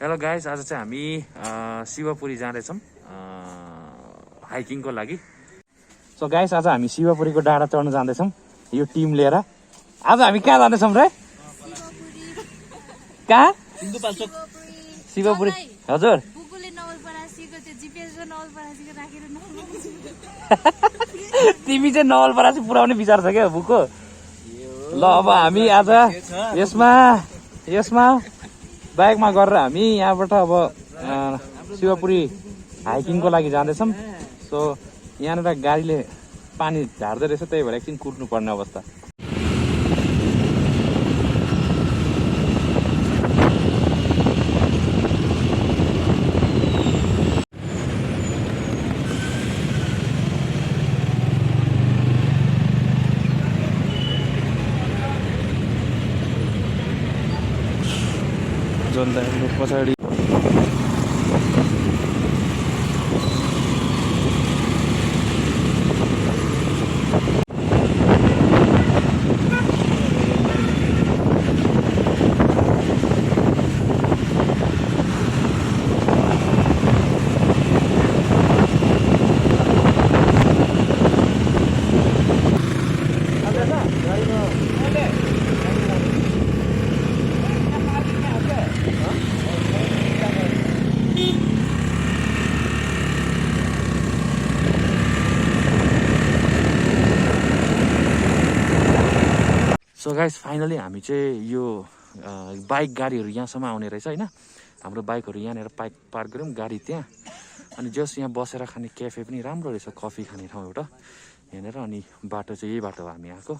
Hello guys, आज चाहिँ हामी शिवपुरी जाँदैछौँ हाइकिङको लागि। सो गाइस, आज हामी शिवपुरीको डाँडा चढ्न जाँदैछौँ यो टिम लिएर। आज हामी कहाँ जाँदैछौँ र? कहाँ? शिवपुरी। हजुर तिमी चाहिँ नवलपरासी पुऱ्याउने विचार छ क्या बुको। ल अब हामी आज यसमा बाइकमा गरेर हामी यहाँबाट अब शिवपुरी हाइकिङको लागि जाँदैछौँ। सो यहाँनिर गाडीले पानी झार्दै रहेछ, त्यही भएर एकछिन कुद्नु पर्ने अवस्था। पछाडि सो गाइस, फाइनली हामी चाहिँ यो बाइक गाडीहरू यहाँसम्म आउने रहेछ होइन। हाम्रो बाइकहरू यहाँनिर पार्क गऱ्यौँ, गाडी त्यहाँ। अनि जस्ट यहाँ बसेर खाने क्याफे पनि राम्रो रहेछ, कफी खाने ठाउँ एउटा यहाँनिर। अनि बाटो चाहिँ यही बाटो हो हामी आएको।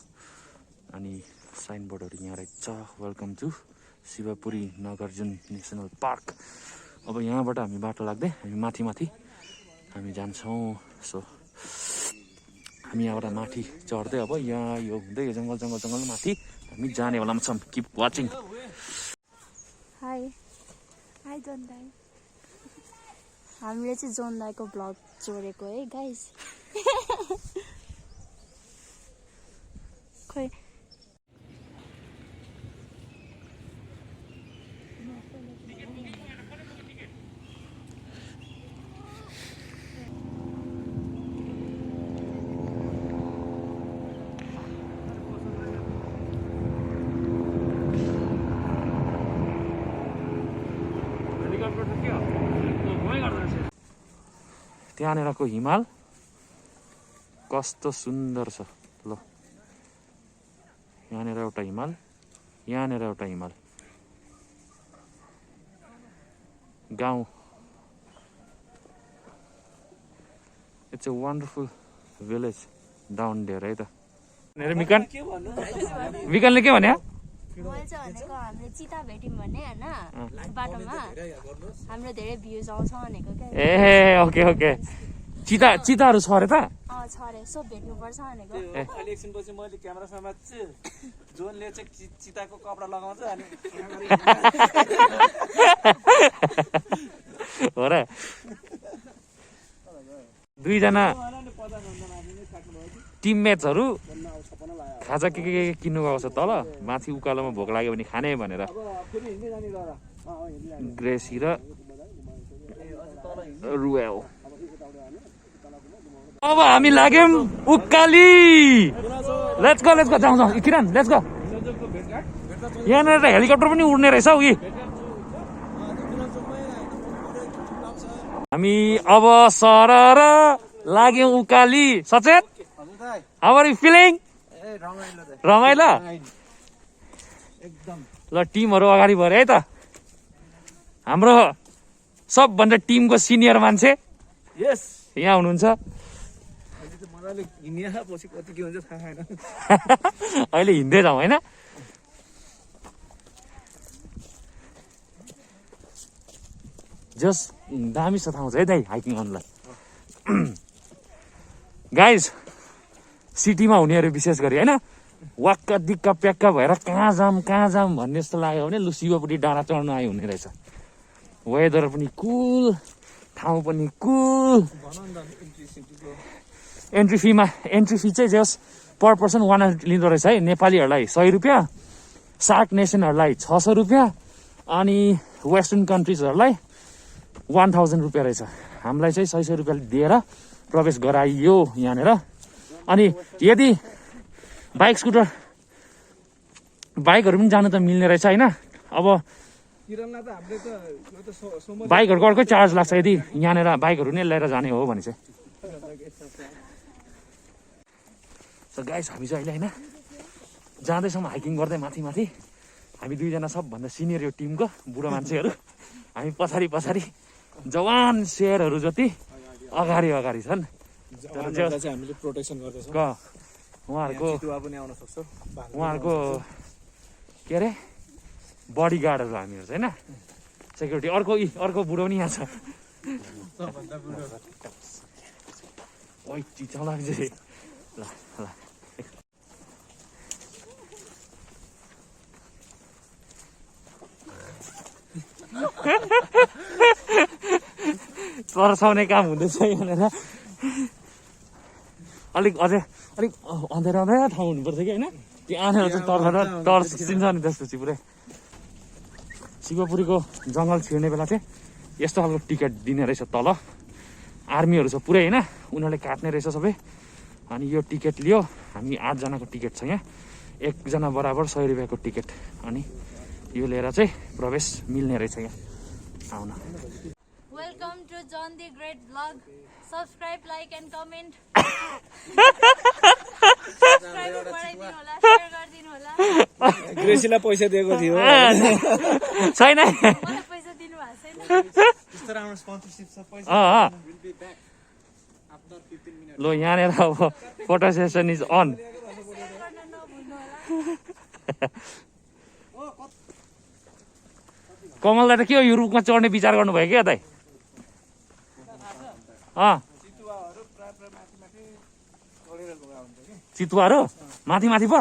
अनि साइनबोर्डहरू यहाँ रहेछ, welcome to Shivapuri Nagarjun national park. अब यहाँबाट हामी बाटो लाग्दै हामी माथि हामी जान्छौँ। सो हामी यहाँबाट माथि चढ्दै अब यहाँ यो हुँदै यो जङ्गल माथि हामी जानेवालामा छौँ। Keep watching. हाई जोन दाई। हामीले चाहिँ जोन दाईको ब्लग जोडेको है गाइस। खोइ त्यहाँनिरको हिमाल कस्तो सुन्दर छ। ल यहाँनिर एउटा हिमाल, यहाँनिर एउटा हिमाल। गाउँ। It's a wonderful village down there है त। विकनले के भन्यो? मैले चाहिँ भनेको हामीले चिता भेट्यौँ भने होइन बाटोमा हाम्रो धेरै भ्युज आउँछ भनेको क्या। ए ओके चिताहरू छ अरे त? छ अरे, सो भेट्नुपर्छ भनेको। अहिले एकछिनपछि मैले क्यामेरा समात्छु, जोनले चाहिँ चिताको कपडा लगाउँछ अनि हो र। दुईजना टिममेट्सहरू खाजा के किन्नु गएको छ तल माथि। उकालोमा भोक लाग्यो भने खाने भनेर ग्रेसी र रुएल। अब हामी लाग्यौँ उकाली। लेट्स गो जाउँ किरण, लेट्स गो। यहाँनिर त हेलिकप्टर पनि उड्ने रहेछ हौ। हामी अब सरर लाग्यौँ उकाली। सचेत, हाउ आर यु फिलिङ? रमाइलो ल। टिमहरू अगाडि भयो है त। हाम्रो सबभन्दा टिमको सिनियर मान्छे यहाँ हुनुहुन्छ। अहिले हिँड्दै जाउँ होइन। जस दामी छ ठाउँ छ है दाइ हाइकिङ गर्नुलाई। गाइज, सिटीमा हुनेहरू विशेष गरी होइन वाक्का दिक्का प्याक्का भएर कहाँ जाम भन्ने जस्तो लाग्यो भने लु शिवपुरी डाँडा चढ्नु आयो हुने रहेछ। वेदर पनि कुल, ठाउँ पनि कुल। एन्ट्री फी चाहिँ जस पर पर्सन 100 लिँदो रहेछ है। नेपालीहरूलाई 100 रुपियाँ, सार्क नेसनहरूलाई 600 रुपियाँ, अनि वेस्टर्न कन्ट्रिजहरूलाई 1000 रुपियाँ रहेछ। हामीलाई चाहिँ 100 रुपियाँ दिएर प्रवेश गराइयो यहाँनिर। अनि यदि बाइकहरू पनि जानु त मिल्ने रहेछ होइन। अब बाइकहरूको अर्कै चार्ज लाग्छ यदि यहाँनिर बाइकहरू नै लिएर जाने हो भने चाहिँ। सो गाइस हामी चाहिँ अहिले होइन जाँदैछौँ हाइकिङ गर्दै माथि माथि। हामी दुईजना सबभन्दा सिनियर यो टिमको बुढो मान्छेहरू, हामी पछाडि पछाडि जवान शेरहरू जति अगाडि अगाडि छन्। हामीले प्रोटेक्सन गर्दैछौँ। उहाँहरूको के अरे बडीगार्डहरू हामीहरू चाहिँ होइन, सेक्युरिटी। अर्को बुढो पनि यहाँ छ। ओइ चिचा लाग्छ ल ल। तर्साउने काम हुँदैछ यहाँनिर। अलिक अँधेरा ठाउँ हुनुपर्छ कि होइन, त्यो आनेर चाहिँ तर्सिन्छ नि त्यसपछि पुरै। शिवपुरीको जङ्गल छिर्ने बेला चाहिँ यस्तो खालको टिकट दिने रहेछ तल। आर्मीहरू छ पुरै होइन, उनीहरूले काट्ने रहेछ सबै। अनि यो टिकट लियो, हामी 8 जनाको टिकट छ यहाँ, 1 जना बराबर 100 रुपियाँको टिकट। अनि यो लिएर चाहिँ प्रवेश मिल्ने रहेछ यहाँ आउन। वेलकम टु जन the great blog. Subscribe, like and comment. ग्रेसीलाई पैसा दिएको थियो छैन, पैसा दिनु भएको छैन। लो यहाँनिर अब फोटो सेसन इज अन। कमललाई त के हो यो रुखमा चढ्ने विचार गर्नुभयो क्या दाइ? चितुवाहरू माथि माथि पो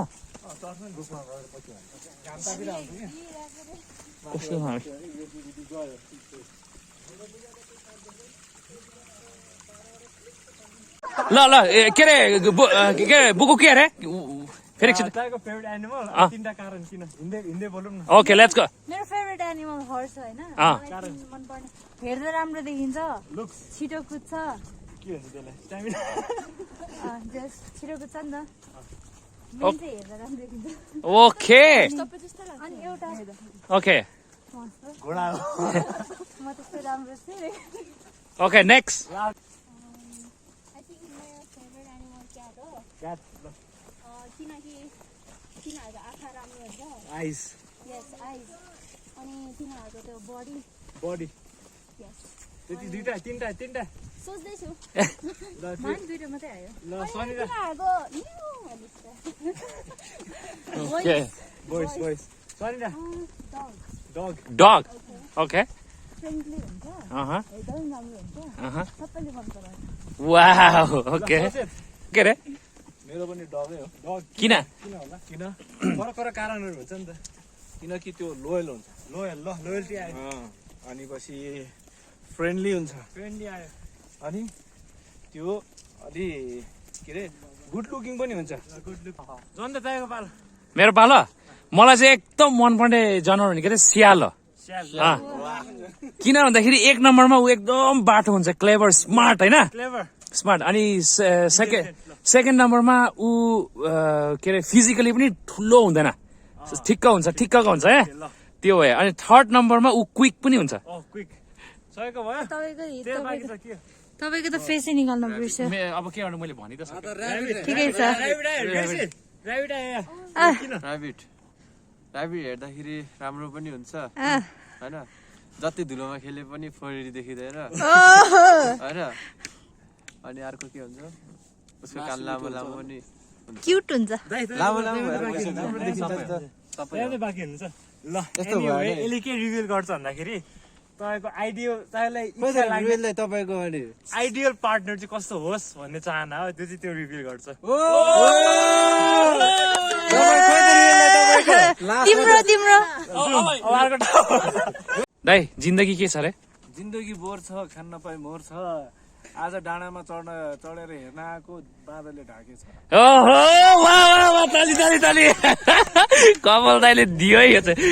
ल ल के अरे बुकु के अरे फेरि फेभरेट एनिमल तीनटा कारण किन हिँड्दै बोलौँ न। Okay let's go. मेरो फेभरेट एनिमल हर्स होइन, मन पर्ने, हेर्दा राम्रो देखिन्छ, छिटो कुद्छ। के हुन्छ त्यसलाई? स्टामिना। छिटो कुद्छ नि त, मेन चाहिँ हेर्दा राम्रो देखिन्छ। ओके अनि एउटा ओके घोडा हो। म त्यस्तो राम्रो छु। Okay next. किनकि तिनीहरूको आँखा राम्रो हुन्छ। आइस। यस आइज। अनि तिनीहरूको त्यो बडी। यस। त्यति दुईटा तिनटा सोच्दैछु। ल दुईटा मात्रै आयो। ल शनिबार ओके बोइस शनिबार डग ओके फ्रेन्डली हुन्छ, एकदमै राम्रो हुन्छ, सबैले मन पराउँछ। वाउ ओके के अरे मेरो पनि डगै हो। डग किन होला? किन फरक कारणहरू हुन्छ नि त। किनकि त्यो लोयल्टी आयो। अनि पछि फ्रेन्डली हुन्छ, आयो। अनि त्यो अलि के अरे गुड लुकिङ पनि हुन्छ। झन् त चाहिएको पालो। मेरो पालो मलाई चाहिँ एकदम मनपर्ने जनावर भनेको चाहिँ स्याल हो। किन भन्दाखेरि 1 नम्बरमा ऊ एकदम बाटो हुन्छ, क्लेभर स्मार्ट होइन, स्मार्ट। अनि सेकेन्ड नम्बरमा ऊ के अरे फिजिकली पनि ठुलो हुँदैन, ठिक्क हुन्छ है त्यो हो। अनि 3rd नम्बरमा ऊ क्विक पनि हुन्छ। तपाईँको त फेसै निकाल्नु बिर्स्यो। अब के गर्नु मैले भनि त सकेँ। ठिकै छ। ऱ्याबिट हेर्दाखेरि राम्रो पनि हुन्छ होइन, जति धुलोमा खेले पनि फोरी देखिँदैन होइन। अनि अर्को के हुन्छ, उसको कान लामो पनि क्युट हुन्छ, लामो भएर बाँकी हुन्छ। ल यसले के रिभिल गर्छ भन्दाखेरि तपाईँको तपाईँको आइडियल पार्टनर चाहिँ कस्तो होस् भन्ने चाहना हो, त्यो चाहिँ त्यो रिभिल गर्छ। दाइ जिन्दगी के छ रे? जिन्दगी बोर छ, खान नपाए मोर छ। आज डाँडामा चढेर हेर्न आएको बादलले ढाकेछ। ताली कमल दाइले दियो है यो चाहिँ।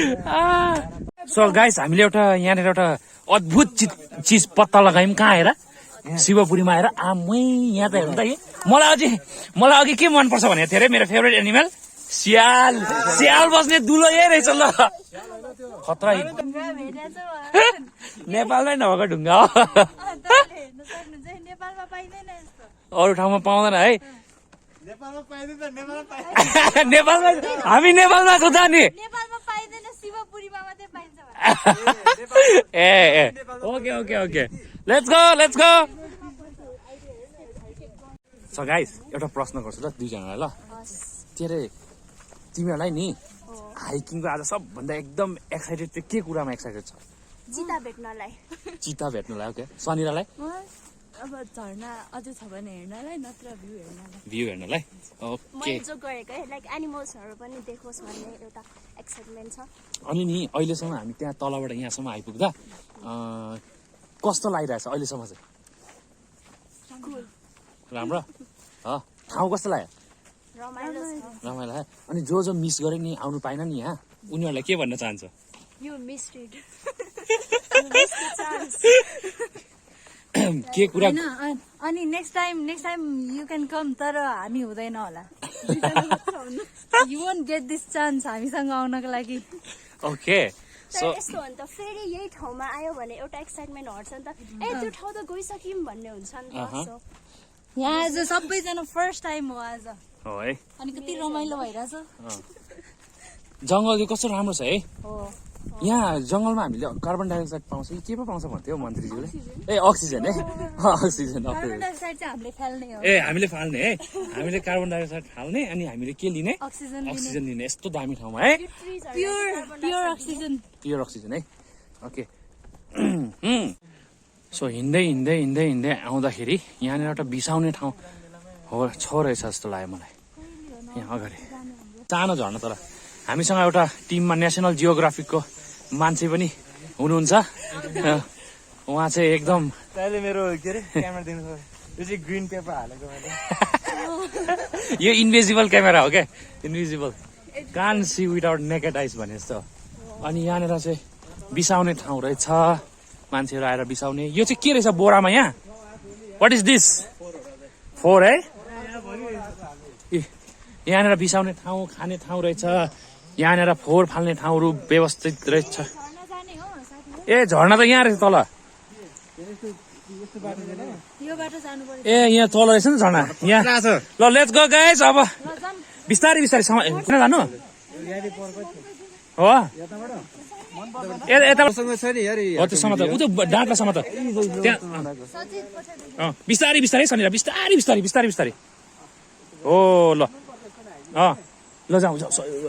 सो गाइस हामीले एउटा यहाँनिर एउटा अद्भुत चिज पत्ता लगायौँ कहाँ आएर शिवपुरीमा आएर आमै यहाँ त हेर्नु त मलाई अघि के मनपर्छ भने थियो अरे मेरो फेभरेट एनिमल स्याल स्याल बस्ने दुलो यही रहेछ ल खतरा नेपालमै नभएको ढुङ्गा हो अरू ठाउँमा पाउँदैन है नेपालमा हामी नेपालमा छौँ त नि ए okay let's go so guys एउटा प्रश्न गर्छु ल दुईजनालाई ल के अरे तिमीहरूलाई नि हाइकिङको आज सबभन्दा एकदम एक्साइटेड चाहिँ के कुरामा एक्साइटेड छ चिता भेट्नलाई ओके सनिरालाई अब झर्ना अझै छ भने हेर्नलाई नत्र भ्यू हेर्नलाई ओके जो गरेको लाइक एनिमल्सहरू पनि देखोस् भन्ने एउटा एक्साइटमेन्ट छ अनि नि अहिलेसम्म हामी त्यहाँ तलबाट यहाँसम्म आइपुग्दा कस्तो लागिरहेछ अहिलेसम्म चाहिँ राम्रो ठाउँ कस्तो लाग्यो रमाइलो है अनि जो मिस गरे नि आउनु पाएन नि यहाँ उनीहरूलाई के भन्न चाहन्छ के कुरा अनि next time you can come तर हामी हुँदैन होला you won't get this chance हामीसँग आउनको लागि ओके यस्तो हो नि त फेरि यही ठाउँमा आयो भने एउटा एक्साइटमेन्ट हट्छ नि त त्यो ठाउँ त गइसक्यौँ भन्ने हुन्छ नि त यहाँ आज सबैजना फर्स्ट टाइम हो आज हो है अनि कति रमाइलो भइरहेछ जङ्गल कस्तो राम्रो छ है यहाँ जङ्गलमा हामीले कार्बन डाइअक्साइड पाउँछ कि के पो पाउँछ भन्थ्यो मन्त्रीज्यूले ए अक्सिजन है अक्सिजन हामीले फाल्ने है हामीले कार्बन डाइअक्साइड फाल्ने अनि हामीले के लिने अक्सिजन लिने यस्तो दामी ठाउँमा है प्योर अक्सिजन है ओके सो हिँड्दै आउँदाखेरि यहाँनिर एउटा बिसाउने ठाउँ छ रहेछ जस्तो लाग्यो मलाई यहाँ अगाडि सानो झर्ना तर हामीसँग एउटा टिममा नेसनल जियोग्राफिकको मान्छे पनि हुनुहुन्छ उहाँ चाहिँ एकदम मेरो के अरे क्यामेरा दिनु यो चाहिँ ग्रिन पेपर हालेको मैले यो इन्भिजिबल क्यामेरा हो क्या इन्भिजिबल कान सी विदाउट नेकेड आइज भने जस्तो अनि यहाँनिर चाहिँ बिसाउने ठाउँ रहेछ मान्छेहरू आएर बिसाउने यो चाहिँ के रहेछ बोरामा यहाँ वाट इज दिस फोर है यहाँनिर बिसाउने ठाउँ खाने ठाउँ रहेछ यहाँनिर फोहोर फाल्ने ठाउँहरू व्यवस्थित रहेछ ए झर्ना त यहाँ रहेछ तल ए यहाँ तल रहेछ नि झर्ना यहाँ ल लेट्स गो गाइस अब बिस्तारै जानु हो यतासम्म त उ त डाँटासम्म त त्यहाँ बिस्तारै सनिरा बिस्तारै हो ल ल जाऊ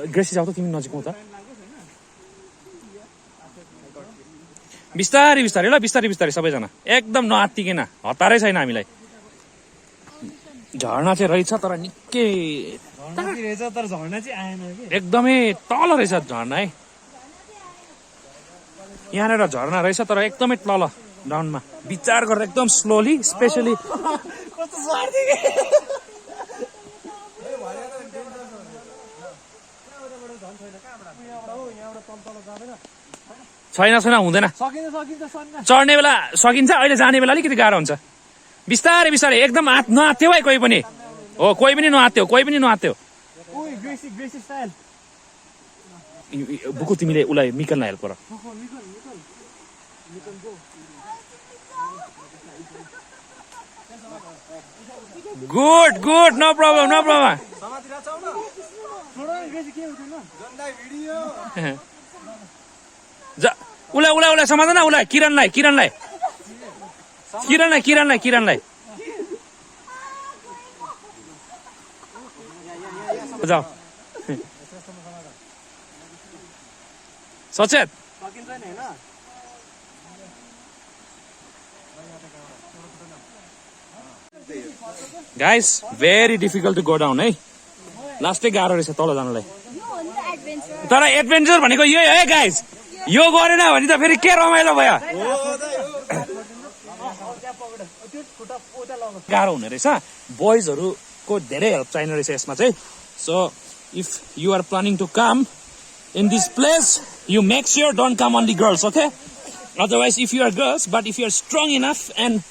ग्रेसी जाऊ त तिमी नजिकमा त बिस्तारै ल बिस्तारै सबैजना एकदम नआत्तिकेन हतारै छैन हामीलाई झर्ना चाहिँ रहेछ तर निकै एकदमै तल रहेछ झर्ना है यहाँनिर झर्ना रहेछ तर एकदमै तल डाउनमा विचार गरेर एकदम स्लोली स्पेसली छैन हुँदैन चढ्ने बेला सकिन्छ अहिले जाने बेला अलिकति गाह्रो हुन्छ बिस्तारै एकदम नआत्थ्यौ है कोही पनि नआत्थ्यौ बुकु तिमीले उसलाई मिकललाई हेल्प गर गुड नो प्रब्लम उसलाई समाधान उसलाई किरणलाई जाऊ सचेत guys very difficult to go down है लास्टै गाह्रो रहेछ तल जानलाई तर एडभेन्चर भनेको यही है गाइस यो गरेन भने त फेरि के रमाइलो भयो गाह्रो हुने रहेछ बोइजहरूको धेरै हेल्प चाहिने रहेछ यसमा चाहिँ so if you are planning to come in this place You make sure don't come only girls, okay? Otherwise, if you are girls, but if you are strong enough and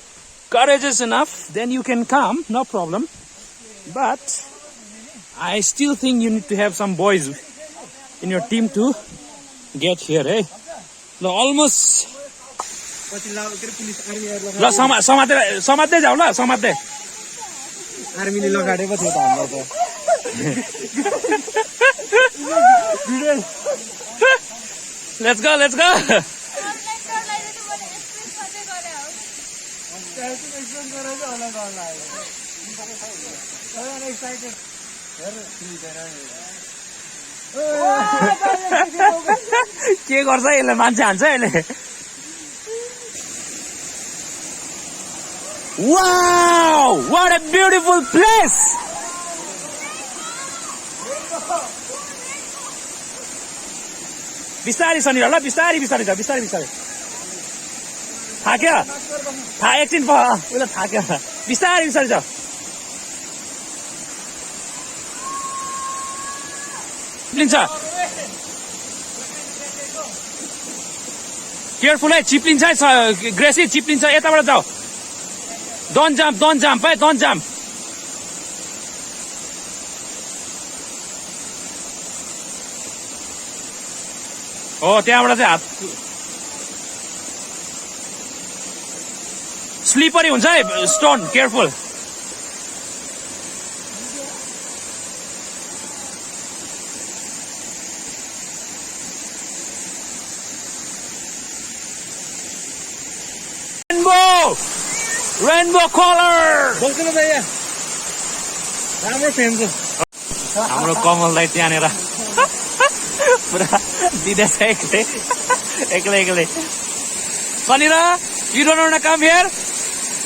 courageous enough, then you can come, no problem. But I still think you need to have some boys in your team to get here, eh? No, almost. ल समात्दै जाऊ ल समात्दै आर्मीले लगाडेको थियो त हाम्रो त Let's go, let's go. के गर्छ यसले मान्छे हान्छ यसले Wow! What a beautiful place! बिस्तारी सनिर ल बिस्तारी बिस्तारी जा बिस्तारी बिस्तारी थाक्यो एकछिन उसले थाक्यो बिस्तारी बिस्तारी जा चिप्लिन्छ केयरफुल है चिप्लिन्छ है ग्रेसी चिप्लिन्छ यताबाट जाऊ Don't jump, hey, don't jump. Oh, त्यहाँबाट चाहिँ हात स्लिपरी हुन्छ है स्टोन केयरफुल Rainbow color! हाम्रो कमललाई त्यहाँनिर पुरा दिँदैछ एक्लै Sanir you don't want to come here?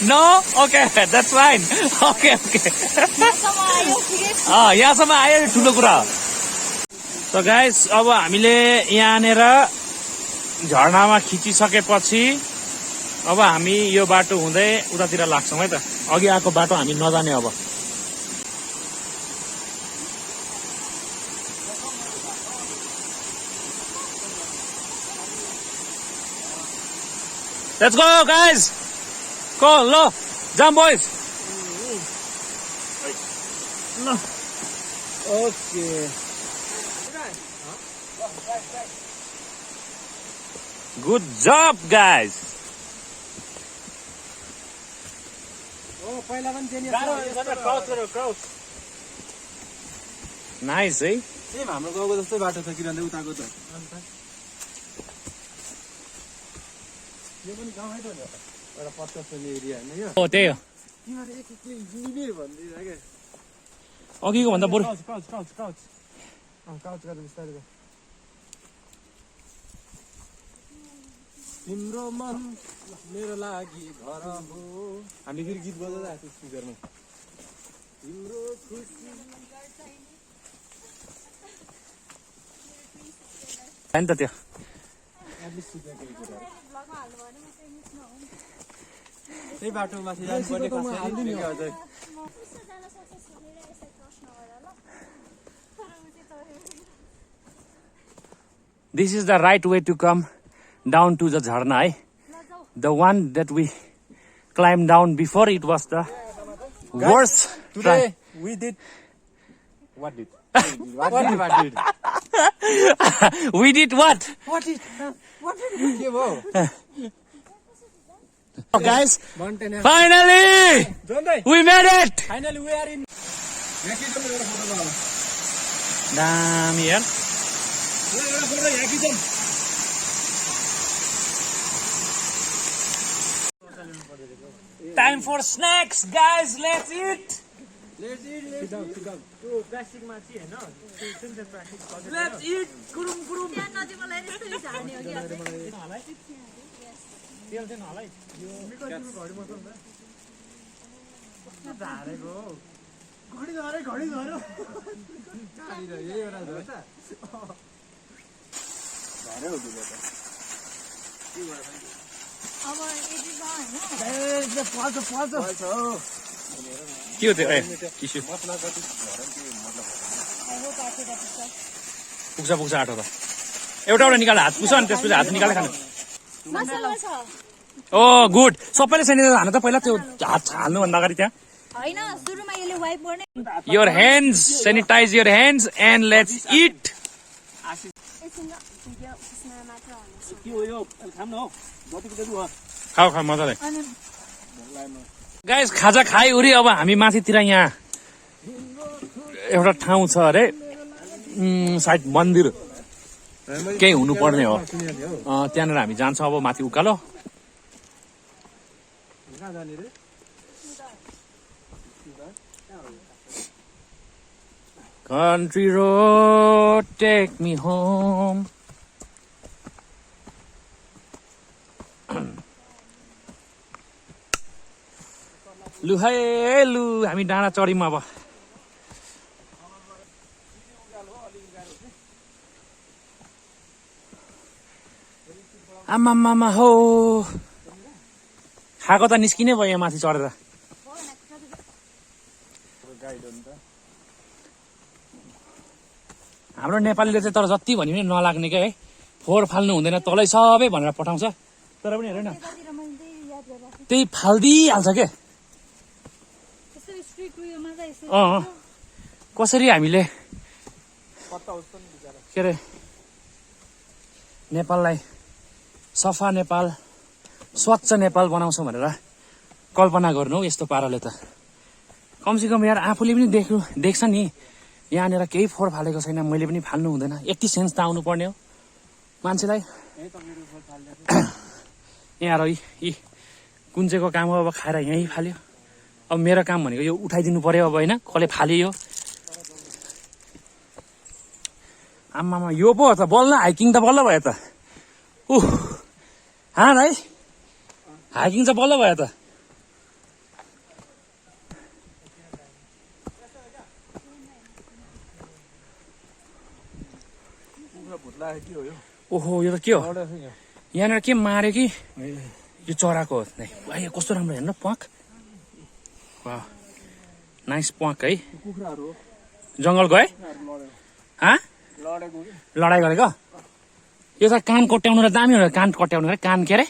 No? Okay, that's fine. Okay. यहाँसम्म आयो ठुलो कुरा हो So guys, अब हामीले यहाँनिर झरनामा खिचिसकेपछि अब हामी यो बाटो हुँदै उतातिर लाग्छौँ है त अघि आएको बाटो हामी नजाने अब Let's go guys go lo jump boys Okay. Good job guys पहिला पनि त्यही Nice है सेम हाम्रो गाउँको जस्तै बाटो छ किनभने उताको त यो पनि गाउँै त हो एउटा 50 सय एरिया हैन यो हो त्यही हो तिमीहरु एकले जिने भन्दिरा के अघिको भन्दा बरु काउच गरेर बिस्तारै गयो तिम्रो मन मेरो लागि घर हो हामी फेरि गीत बजाउँदै आएको स्पिकरमा तिम्रो खुसी हैन त त्यो त्यही बाटो माथि जानुपर्ने खासै This is the right way to come down to the Jharna, eh? The one that we climbed down before, it was the worst. Today we did what did we did what? what did we give out? Oh, guys, Mountain finally we made it. finally we are in Damn यार Time for snacks, guys. Let's eat. Sit down. Let's eat. Kurum. के हो त्यो tissue पुग्छ आठो त एउटा निकाल हात पुछ अनि त्यसपछि हात निकालेर खानु मसला छ ओ गुड सबैले सेनिटाइजर हाल्नु त पहिला त्यो हात हाल्नुभन्दा अगाडि त्यहाँ होइन सुरुमा यसले वाइप गर्ने your hands sanitize your hands and let's eat एकछिन भिडियो उसमा मात्र हाल्नु के हो यो खाम न हौ जतिको त्यति हो खाऊ खाऊ मजाले गाइस खाजा खाइवरी अब हामी माथितिर यहाँ एउटा ठाउँ छ अरे सायद मन्दिर केही हुनुपर्ने हो त्यहाँनिर हामी जान्छौँ अब माथि उकालो कहाँ जाने रे Country road, take me home. लु है लु हामी डाँडा चढ्यौँ अब आमामामा हो खाएको त निस्किनै भयो यहाँ माथि चढेर हाम्रो नेपालीले चाहिँ तर जति भन्यो भने नलाग्ने क्या है फोहोर फाल्नु हुँदैन तलै सबै भनेर पठाउँछ तर पनि हेर न त्यही फालिदिइहाल्छ के कसरी हामीले के अरे नेपाललाई सफा नेपाल स्वच्छ नेपाल बनाउँछौँ भनेर कल्पना गर्नु यस्तो पाराले त कमसेकम यार आफूले पनि देख्छ नि यहाँनिर केही फोहोर फालेको छैन मैले पनि फाल्नु हुँदैन यति सेन्स त आउनु पर्ने हो मान्छेलाई यहाँ र यी कुन चाहिँको काम हो अब खाएर यहीँ फाल्यो अब मेरो काम भनेको यो उठाइदिनु पर्यो अब होइन कसले फाल्यो आम्मामा यो पो त बल्ल हाइकिङ त बल्ल भयो त हाँ है हाइकिङ चाहिँ बल्ल भयो त ओहो यो त के हो यहाँनिर के मार्यो कि यो चराको हो यो कस्तो राम्रो हेर्नु प्वाक वाह नाइस प्वाक है जङ्गल गए लडाइँ गरेको यो त कान कट्याउनु र दामी हो कान कट्याउनु र कान के अरे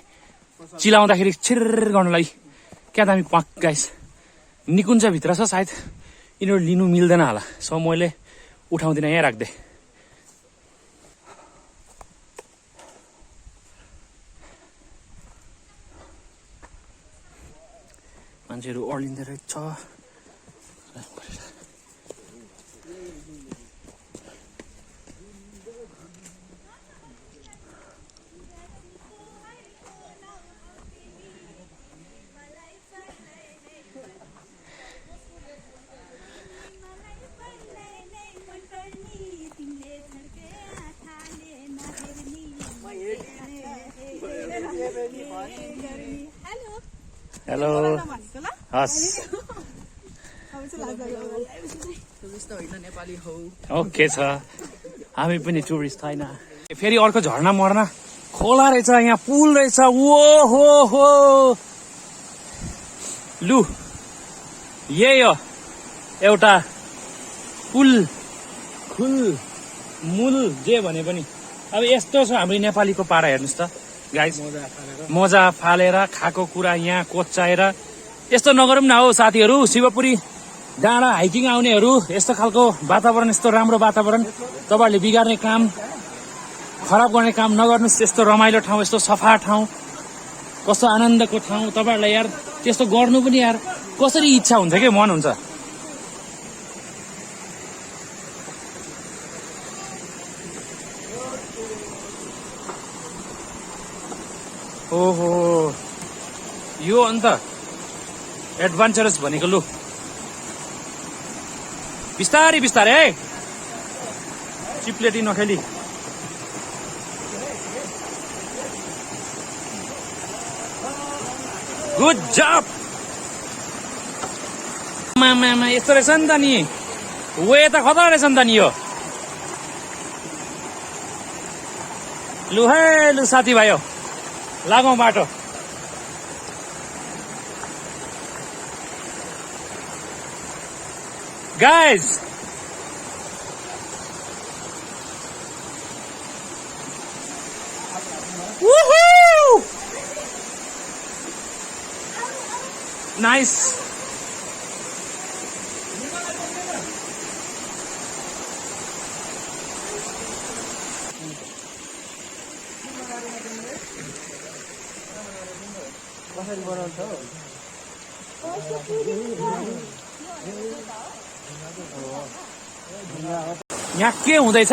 चिलाउँदाखेरि छिर गर्नुलाई क्या दामी प्वाक गाइस निकुञ्जभित्र छ सायद यिनीहरू लिनु मिल्दैन होला सो मैले उठाउँदिनँ यहाँ राख्दै मान्छेहरू अड्लिँदो रहेछ हेलो हस् ओके छ हामी पनि टुरिस्ट होइन फेरि अर्को झर्ना मर्ना खोला रहेछ यहाँ पुल रहेछ ओ हो लु यही हो एउटा पुल खुल मूल जे भने पनि अब यस्तो छ हाम्रो नेपालीको पारा हेर्नुहोस् त गाइस मोजा फालेर खाएको कुरा यहाँ कोच्चाएर यस्तो नगरौँ न हौ साथीहरू शिवपुरी डाँडा हाइकिङ आउनेहरू यस्तो खालको वातावरण यस्तो राम्रो वातावरण तपाईँहरूले बिगार्ने काम खराब गर्ने काम नगर्नुहोस् यस्तो रमाइलो ठाउँ यस्तो सफा ठाउँ कस्तो आनन्दको ठाउँ तपाईँहरूलाई यार त्यस्तो गर्नु पनि यार कसरी इच्छा हुन्छ कि मन हुन्छ ओहो यो अन्त एडभेन्चरस भनेको लु बिस्तारै बिस्तारै है चिप्लेटी नखेली गुड जब मामा यस्तो रहेछ नि त नि वे त खतरा रहेछ नि त नि यो लु है लु साथीभाइ हो लागौँ बाटो गाइज Woohoo! Nice. यहाँ के हुँदैछ?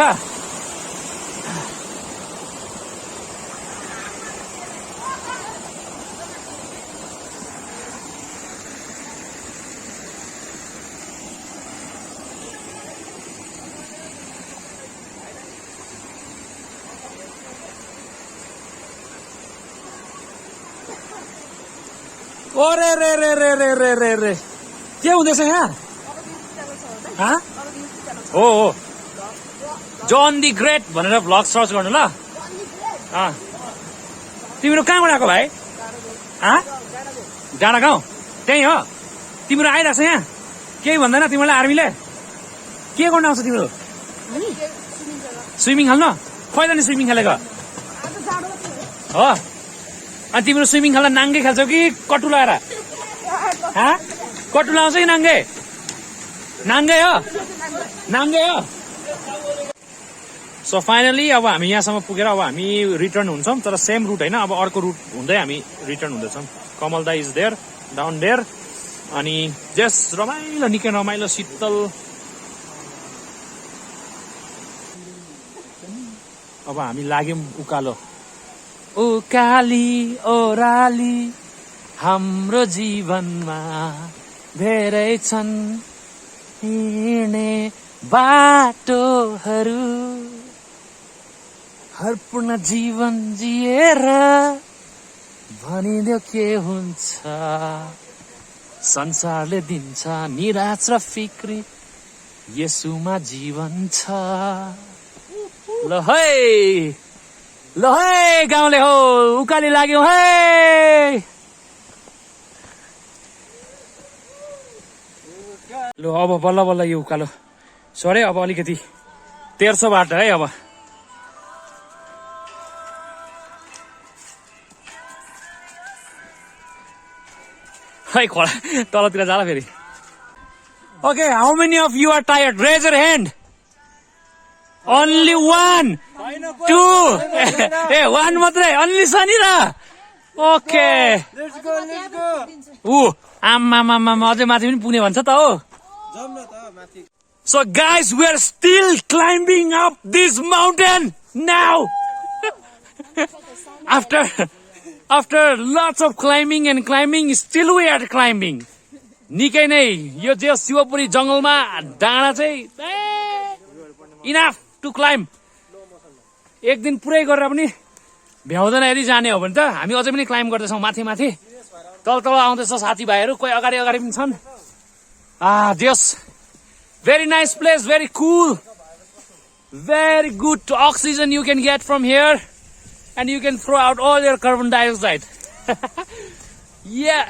ओरे रे रे रे रे रे रे रे के हुँदैछ यहाँ? हो जोन दी ग्रेट भनेर भ्लग सर्च गर्नु ल। तिम्रो कहाँबाट आएको भाइ? डाँडा गाउँ त्यही हो? तिम्रो आइरहेछ यहाँ? केही भन्दैन तिमीलाई आर्मीले? के गर्न आउँछ तिम्रो? स्विमिङ खेल्न? कहिले नि स्विमिङ खेलेको हो? अनि तिम्रो स्विमिङ खेल्न नाङ्गे खेल्छौ कि कटु लगाएर? कटु लगाउँछ कि नाङ्गे? नाङ्गे हो? नाङ्गे हो? सो फाइनली अब हामी यहाँसम्म पुगेर अब हामी रिटर्न हुन्छौँ, तर सेम रुट होइन, अब अर्को रुट हुँदै हामी रिटर्न हुँदैछौँ। कमल दाइ इज देयर डाउन देयर। अनि जस रमाइलो, निकै रमाइलो शीतल। अब हामी लाग्यौँ उकालो। उकाली ओराली हाम्रो जीवनमा धेरै छन् हिँड्ने बाटोहरू, हर पूर्ण जीवन जिएर भनिदेऊ के हुन्छ, संसारले दिन्छ निराश र फिक्री, यसुमा जीवन छ। ल है गाउँले हो, उकाली लाग्यौ है। ल अब बल्ल बल्ल यो उकालो सरे, अब अलिकति 1300 बाटो है। अब है खोला तलतिर जाला फेरि। Okay, how many of you are tired? Raise your hand. Only 1 2 a 1 मात्रै, अन्ली सनी र। ओके आम्मा अझै माथि पनि पुग्ने भन्छ त हो। So guys, we are still climbing up this mountain now. After lots of climbing and climbing, still we are climbing. निकै नै यो जो शिवपुरी जंगलमा डाँडा चाहिँ इनफ टु क्लाइम्ब। एक दिन पुरै गरेर पनि भ्याउँदैन यदि जाने हो भने त। हामी अझै पनि क्लाइम्ब गर्दैछौँ माथि माथि। तल तल आउँदैछ साथीभाइहरू, कोही अगाडि अगाडि पनि छन्। जस very nice place, very cool, very good oxygen you can get from here, and you can throw out all your carbon dioxide. Yeah,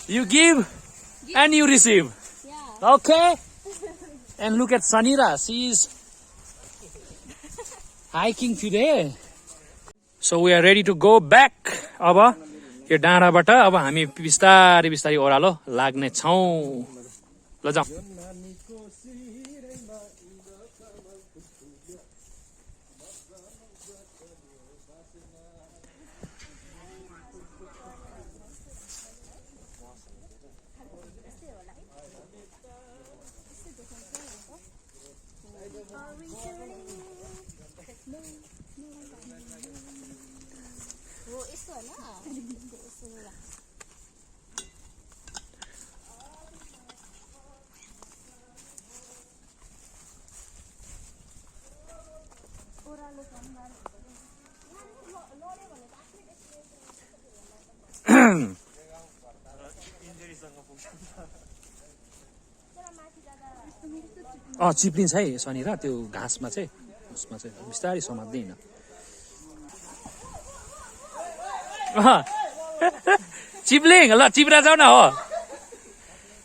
you give and you receive. Okay, and look at Sanira, she's hiking today. So we are ready to go back. अब यो डाँडाबाट अब हामी बिस्तारै बिस्तारै ओह्रालो लाग्ने छौं। ल जाऊ। चिप्लिन्छ है शनि र त्यो घाँसमा चाहिँ, उसमा चाहिँ बिस्तारै समात्दै हिँड। चिप्लिङ ल, चिप्रा जाऊ न हो,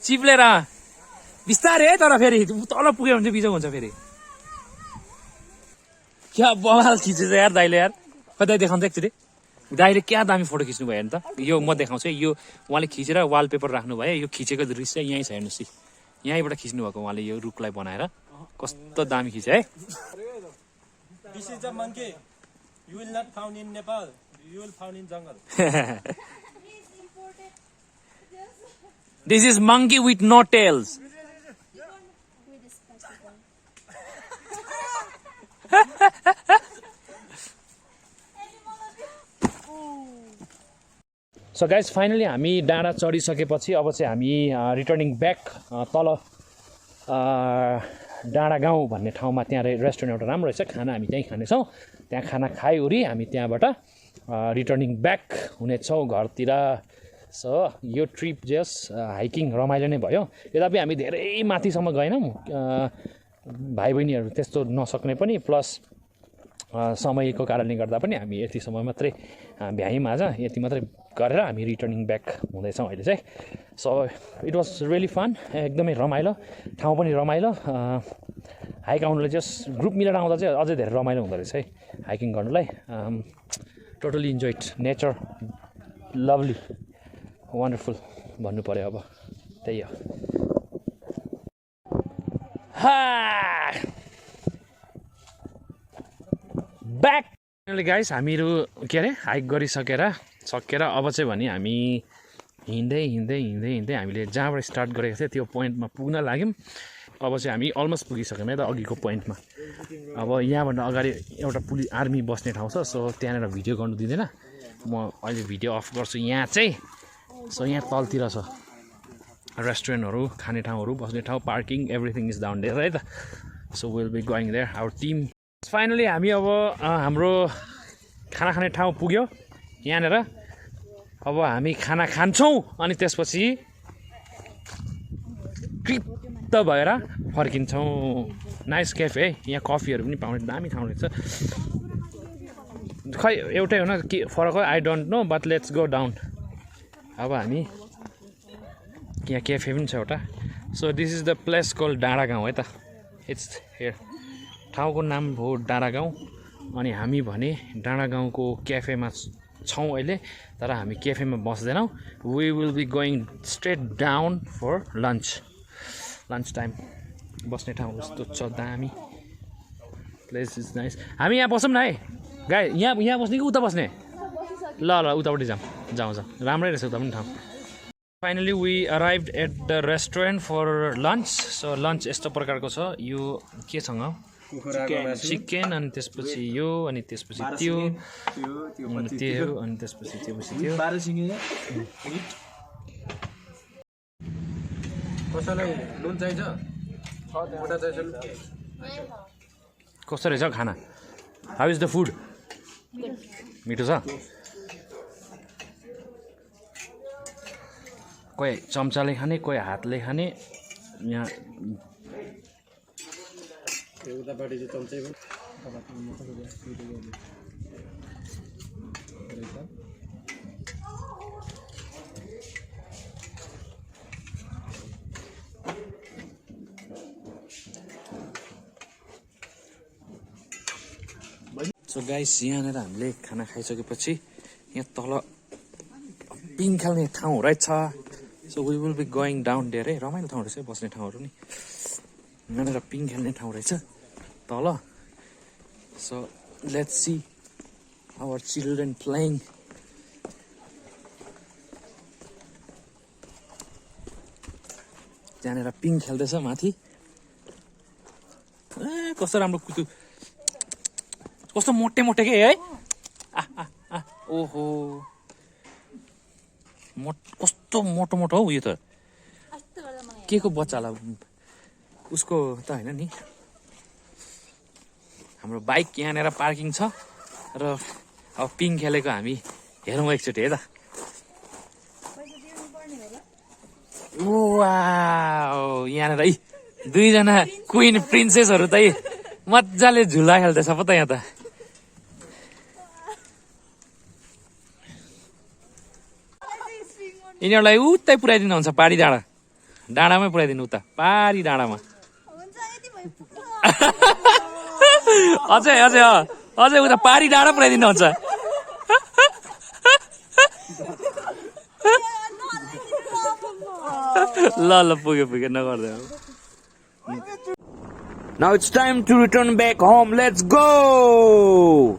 चिप्लेर बिस्तारै है। तर फेरि तल पुग्यो भने चाहिँ बिजोग हुन्छ फेरि। क्या बवाल खिचेछ यार दाइले यार। कतै देखाउँछ एकचोटि दाइले क्या दामी फोटो खिच्नु भयो हेर्नु त यो म देखाउँछु है यो उहाँले खिचेर वालपेपर राख्नु भयो यो खिचेको दृश्य यहीँ छ हेर्नुहोस् यहीँबाट खिच्नु भएको उहाँले यो रुखलाई बनाएर कस्तो दामी खिचे है This is a monkey. You will not found in Nepal. You will found in jungle. This is monkey with no tails. So guys, finally हामी डाँडा चढिसकेपछि अब चाहिँ हामी रिटर्निङ ब्याक तल डाँडा गाउँ भन्ने ठाउँमा त्यहाँ रेस्टुरेन्ट एउटा राम्रो रहेछ खाना हामी त्यहीँ खानेछौँ त्यहाँ खाना खाइवरी हामी त्यहाँबाट रिटर्निङ ब्याक हुनेछौँ घरतिर सो यो ट्रिप जस हाइकिङ रमाइलो नै भयो यद्यपि हामी धेरै माथिसम्म गएनौँ भाइ बहिनीहरू त्यस्तो नसक्ने पनि प्लस समयको कारणले गर्दा पनि हामी यतिसम्म मात्रै भ्यायौँ आज यति मात्रै गरेर हामी रिटर्निङ ब्याक हुँदैछौँ अहिले चाहिँ so it was really fun एकदमै रमाइलो ठाउँ पनि रमाइलो हाइक आउनुलाई जस्ट ग्रुप मिलेर आउँदा चाहिँ अझै धेरै रमाइलो हुँदो रहेछ है हाइकिङ गर्नुलाई totally enjoyed nature lovely wonderful भन्नु पऱ्यो अब त्यही हो ब्याक गाइस हामीहरू के अरे हाइक गरिसकेर अब चाहिँ भने हामी हिँड्दै हामीले जहाँबाट स्टार्ट गरेको थियो त्यो पोइन्टमा पुग्न लाग्यौँ अब चाहिँ हामी अलमोस्ट पुगिसक्यौँ है त अघिको पोइन्टमा अब यहाँभन्दा अगाडि एउटा आर्मी बस्ने ठाउँ छ सो त्यहाँनिर भिडियो गर्नु दिँदैन म अहिले भिडियो अफ गर्छु यहाँ चाहिँ सो यहाँ तलतिर छ रेस्टुरेन्टहरू खाने ठाउँहरू बस्ने ठाउँ parking everything is down there है त so will be going there our team finally हामी अब हाम्रो खाना खाने ठाउँ पुग्यो यहाँनिर अब हामी खाना खान्छौँ अनि त्यसपछि कृप्त भएर फर्किन्छौँ नाइस क्याफे है यहाँ कफीहरू पनि पाउने दामी ठाउँ रहेछ खै एउटै हो न के फरक हो I don't know but let's go down अब हामी यहाँ क्याफे पनि छ एउटा so this is the place call डाँडा गाउँ है त इट्स हियर ठाउँको नाम हो डाँडा गाउँ अनि हामी भने डाँडा गाउँको क्याफेमा छौँ अहिले तर हामी क्याफेमा बस्दैनौँ we will be going straight down for lunch time बस्ने ठाउँ जस्तो छ दामी प्लेस इज नाइस हामी यहाँ बसौँ न है गाई यहाँ बस्ने कि उता बस्ने ल उतापट्टि जाउँ राम्रै रहेछ उता पनि ठाउँ finally we arrived at the restaurant for lunch so lunch यस्तो प्रकारको छ यो केसँग चिकन अनि त्यसपछि यो अनि त्यसपछि त्यो अनि त्यसपछि त्यो कसैलाई नुन चाहिन्छ कस्तो रहेछ खाना हाउ इज द फुड मिठो छ कोही चम्चाले खाने कोही हातले खाने यहाँ उतापट्टि चाहिँ चम्चै भयो सो गाइस यहाँनिर हामीले खाना खाइसकेपछि यहाँ तल पिङ खेल्ने ठाउँ रहेछ so we will be going down there है रमाइलो ठाउँ रहेछ बस्ने ठाउँहरू नि यहाँनिर पिङ खेल्ने ठाउँ रहेछ तल so let's see our children playing त्यहाँनिर पिङ खेल्दैछ माथि कस्तो राम्रो कुतु कस्तो मोटे के है ओहो कस्तो मोटो हौ यो त के को बच्चा होला उसको त होइन नि हाम्रो बाइक यहाँनिर पार्किङ छ र अब पिङ खेलेको हामी हेरौँ एकचोटि है त वाउ यहाँनिर है दुईजना क्विन प्रिन्सेसहरू त मजाले झुला खेल्दैछ पो त यहाँ त यिनीहरूलाई उतै पुऱ्याइदिनु हुन्छ पारी डाँडामै पुऱ्याइदिनु उता पारी डाँडामा अझै उता पारी डाँडा पुऱ्याइदिनु हुन्छ ल ल पुग्यो नगर्दै Now it's time to return back home. Let's go!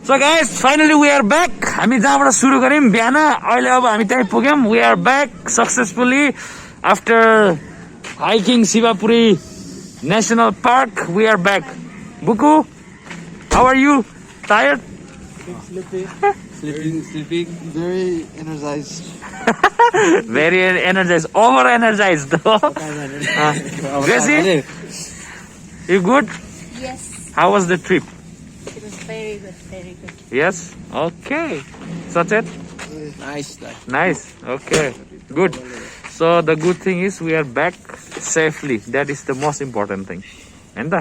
So guys, finally we are back. हामी जहाँबाट सुरु गर्यौं बिहान अहिले अब हामी त्यही पुग्यौं. We are back successfully after hiking Sivapuri National Park. We are back. Buku, how are you? Tired? Sleeping, very energized. Very energized. Over energized though. Gracie, you good? Yes, How was the trip? it was very good, very good. Yes? Okay. Sachet? Nice. Okay. Good. So the good thing is we are back safely. That is the most important thing. And